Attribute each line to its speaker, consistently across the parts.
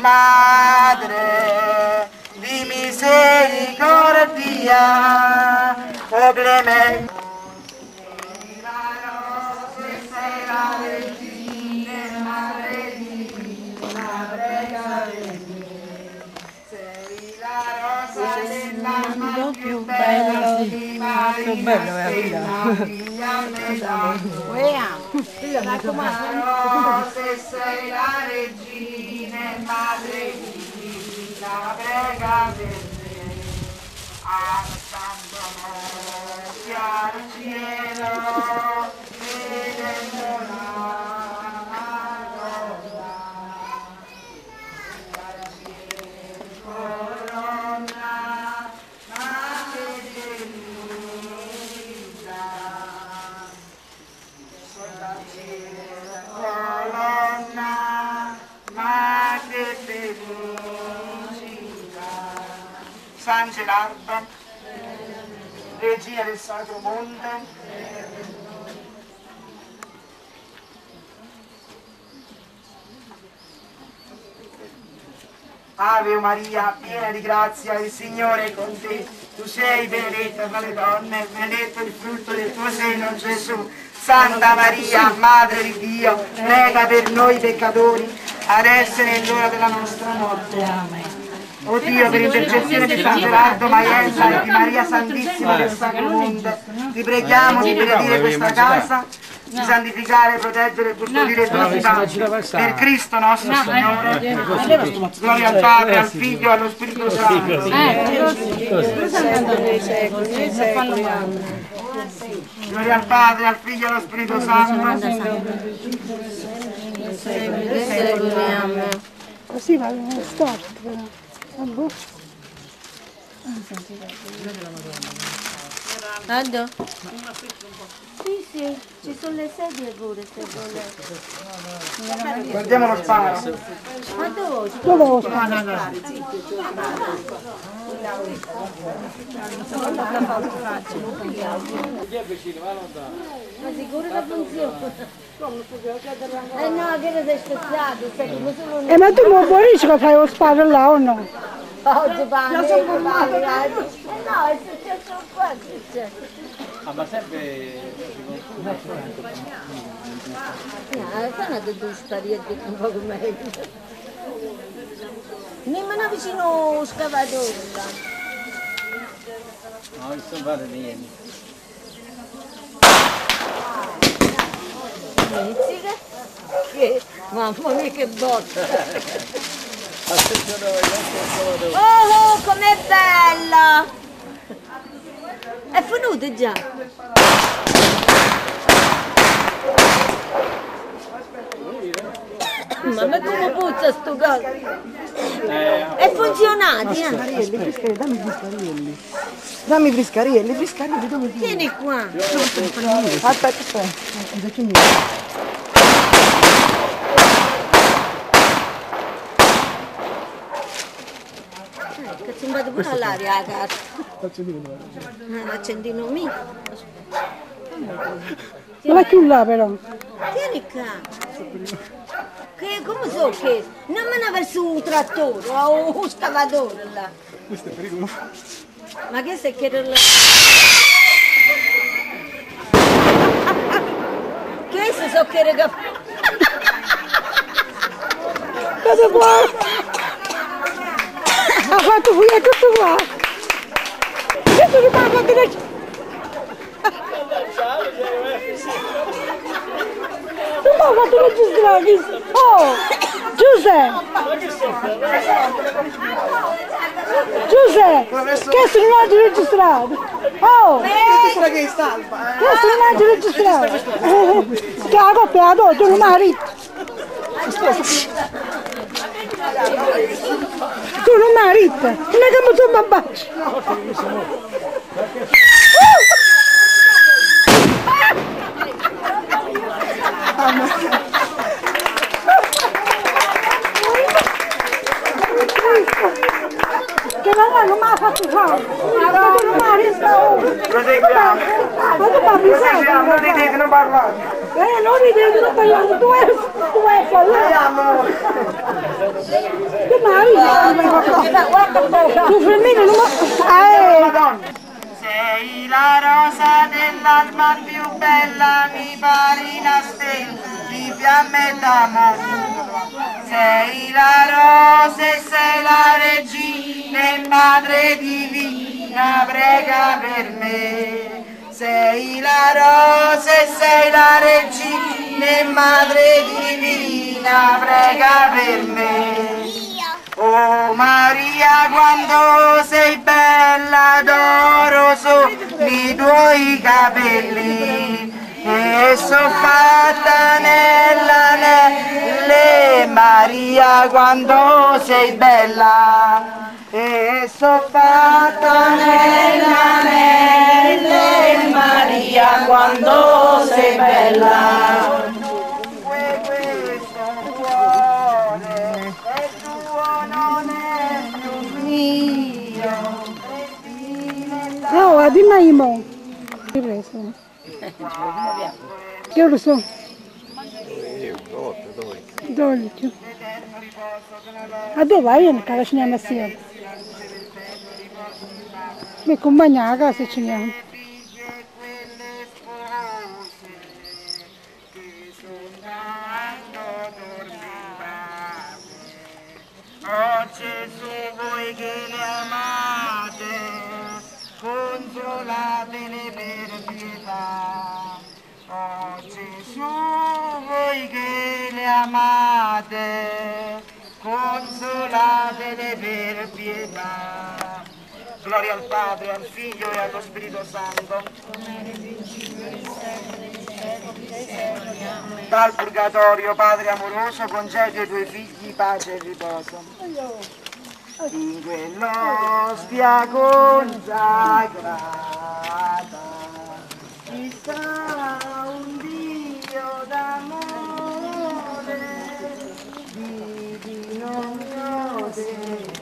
Speaker 1: Madre di misericordia, o clemente. Sei la regina, madre divina, prega per me. Sei la rosa dell'alma più bella, di Maria, sei la figlia della se sei la regina, madre divina, prega per me. Alzandomi al cielo, vedendo la Madonna, corona, ma che delusa, colonna, ma che felicità. San Gerardo, regia del Sacro Monte, Ave Maria, piena di grazia, il Signore è con te. Tu sei benedetta tra le donne, benedetto il frutto del tuo seno, Gesù. Santa Maria, Madre di Dio, prega per noi peccatori, adesso e nell'ora della nostra morte. Amen. O Dio, per intercessione di San Gerardo Maiella e di Maria Santissima del Sacro Monte, ti preghiamo di benedire questa casa, di santificare, proteggere e custodire tutti i santi. Per Cristo nostro Signore. Gloria al Padre, al Figlio e allo Spirito Santo. Gloria al Padre, al Figlio e allo Spirito Santo.
Speaker 2: Così va storto.
Speaker 3: Aldo? Sì, sì, ci sono le sedie pure se volete.
Speaker 1: Guardiamo lo sparo.
Speaker 3: Ma dove?
Speaker 2: Dove lo sparo?
Speaker 3: Ma sicuro che funziona? No, che sei spezzato,
Speaker 2: Ma tu non vuoi che fai lo sparo là o no?
Speaker 3: oggi parli, no, è successo qua, è successo.
Speaker 4: Ma sempre...
Speaker 3: Sono due spariette un po' meglio. Nemmeno vicino allo scavatore là.
Speaker 4: No, il sono fare niente.
Speaker 3: Che mamma mia che botta! Oh, com'è bella! È finito già! Ma come puzza sto gatto? È funzionato,
Speaker 1: Dammi briscarielli, dove ti...
Speaker 3: Vieni qua!
Speaker 1: Aspetta.
Speaker 3: Che ci vado pure all'aria a casa. L'accendino mio.
Speaker 2: Non è più là però.
Speaker 3: Tieni qua. Che come so che? Non me ne verso un trattore o un scavatore là.
Speaker 1: Questo è pericoloso.
Speaker 3: Ma che se che là? Che se so che rega?
Speaker 2: Cosa vuoi? Ha fatto fuori tutto qua. Adesso non mi ha fatto non mi ha fatto registrare. Oh, Giuseppe! Giuseppe! Questo non ha registrato. Oh!
Speaker 1: Questa che è salva.
Speaker 2: Questo non ha registrato. Che la coppia la do, tu non mi hai ritto. Tu non mi hai ritto. Non è che mi sono babbaccio. Che non mi ha fatto fare. Non mi ha ritto.
Speaker 1: Non dite che non parlate.
Speaker 2: Non ridete, non parlate, tu vuoi fallare. Tu
Speaker 1: la rosa dell'alba più bella, mi pari una stella di fiamme d'amore. Sei la rosa e sei la regina e madre divina, prega per me. Sei la rosa e sei la regina e madre divina, prega per me. Oh Maria, quando sei bella, d'oro sono i tuoi capelli e sono fatta nell'anelle. Maria, quando sei bella e sono fatta nell'anelle. Maria, quando sei bella.
Speaker 2: No, dimmi io. Che resto? Che lo so? 12. A dove vai? Cara ci andiamo assieme. Mi accompagna a casa ci andiamo.
Speaker 1: Oh Gesù, voi che le amate, consolatele per pietà. Oh Gesù, voi che le amate, consolatele per pietà. Gloria al Padre, al Figlio e allo Spirito Santo. Dal purgatorio, Padre amoroso, concedi ai tuoi figli pace e riposo. In quell'ostia consacrata ci sta un Dio d'amore, divino mio Dio.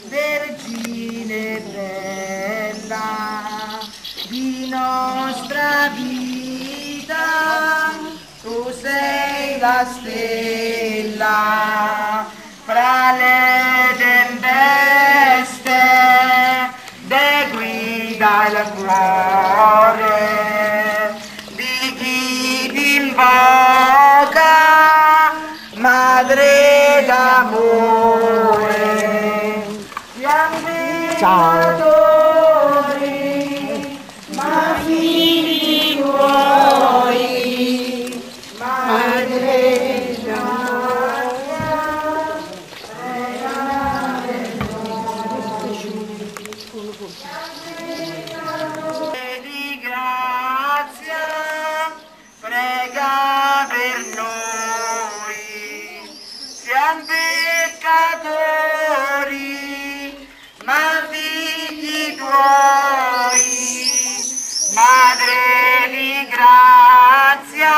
Speaker 1: Vergine bella di nostra vita, tu sei la stella fra le tempeste, de guida il cuore di chi ti invoca, madre d'amore. Peccatori, ma figli tuoi, madre di grazia, prega per noi, siamo peccatori, ma figli tuoi, madre di grazia,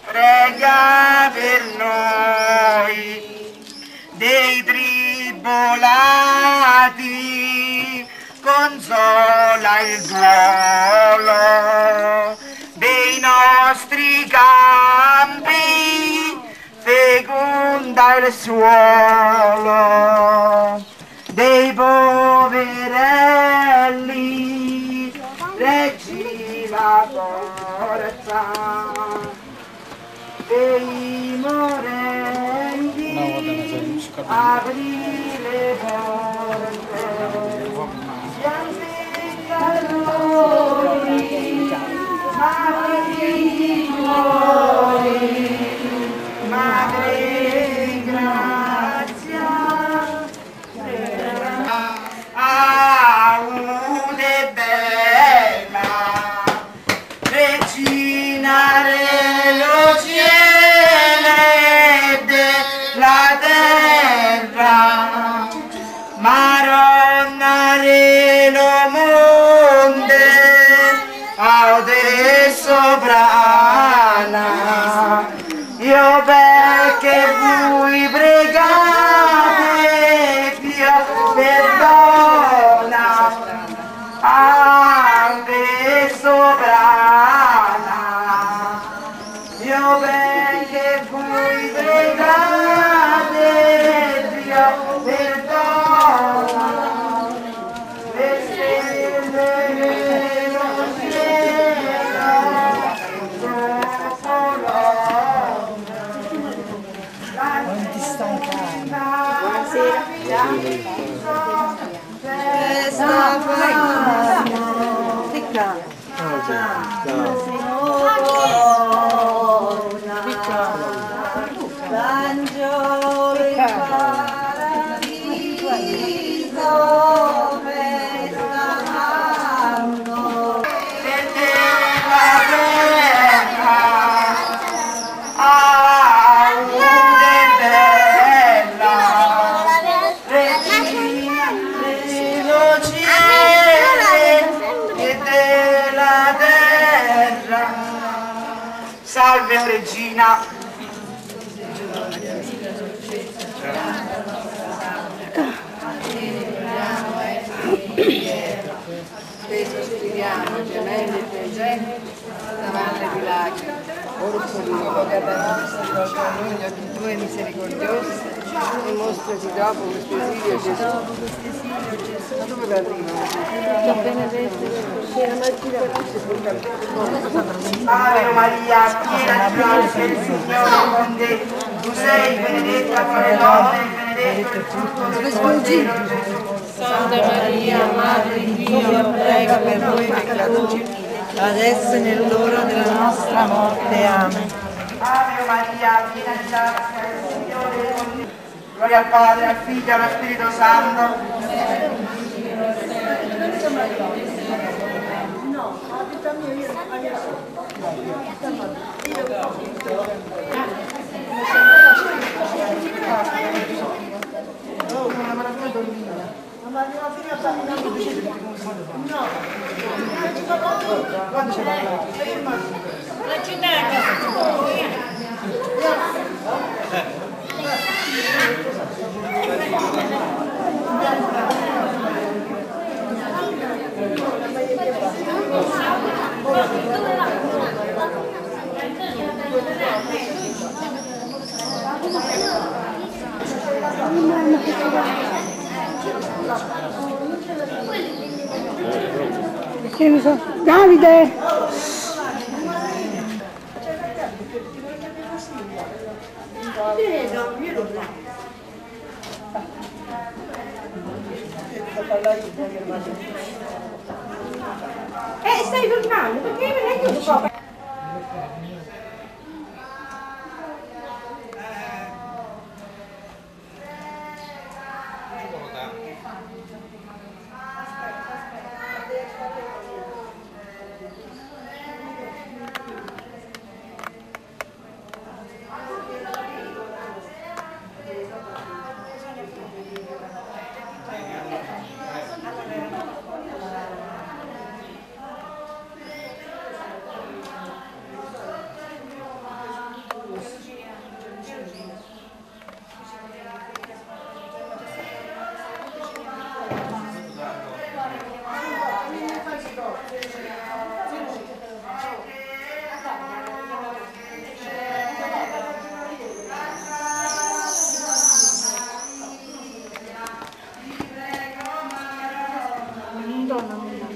Speaker 1: prega per noi, dei tribolati, consola il duolo, dei nostri campi, feconda il suolo, dei poverelli, reggi la forza, dei morenti, apri le porte, siamo peccatori, ma figli tuoi, madre di grazia, aude bella, regina dello cielo e della terra, Maronna dello monte, aude sovrana, io perché voi pregate, Dio perdona, aude sovrana, Salve regina.
Speaker 5: Spesso scriviamo gemelli e presenti davanti di lacrime. Ora sono che da nostra, con noi gli occhi tuoi misericordiosi, e mostrati dopo questo esilio Gesù. Dove va prima?
Speaker 1: Ave Maria, piena di grazia, il Signore è con te. Tu sei benedetta fra le donne e benedetto il frutto del tuo seno, Gesù.
Speaker 5: Santa Maria, Madre di Dio, prega per noi peccatori, adesso e nell'ora della nostra morte. Amen.
Speaker 1: Ave Maria, piena di grazia, il Signore è con te. Gloria al Padre, al Figlio e allo Spirito Santo.
Speaker 2: Che ne so, Davide! Stai tornando, perché non è giusto?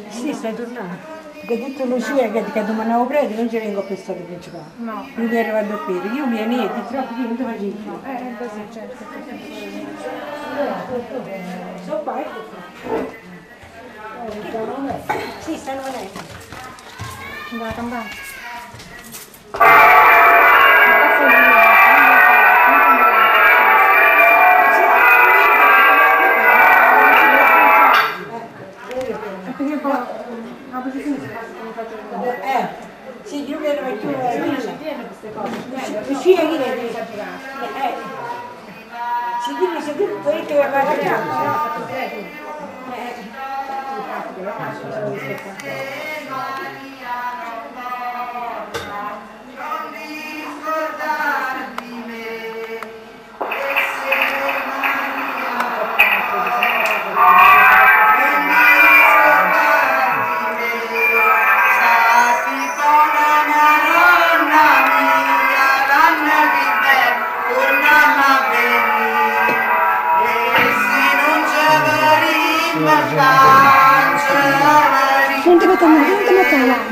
Speaker 2: Sì, stai tornando. Perché ha detto Lucia che domani avevo preso, non ci vengo a questa principale. No. Lui che arriva a doppio. Io mi vieni e di troppo non ti facevi più.
Speaker 6: Così, certo.
Speaker 2: So qua, ecco qua. Sì, stanno venendo.
Speaker 6: Andava a campare.
Speaker 2: Sì, io mi ero mettuto sì, chi vedi? Si dice se tu puoi che va a casa. Non ti metto mai, non ti metto mai.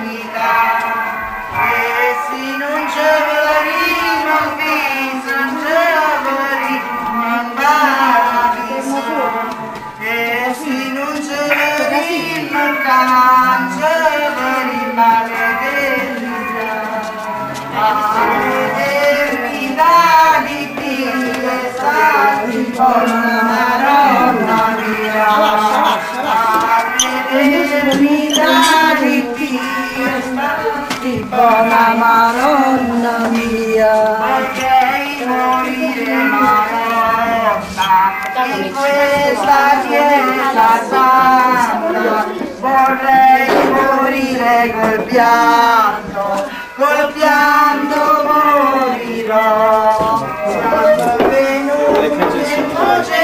Speaker 1: arcangelo rimane dell'eternità di Dio e stati con la Madonna mia. All'eternità di Dio e stati con la Madonna mia. Vorrei morire Madonna in questa chiesa santa, vorrei morire col pianto morirò. Siamo venuti in voce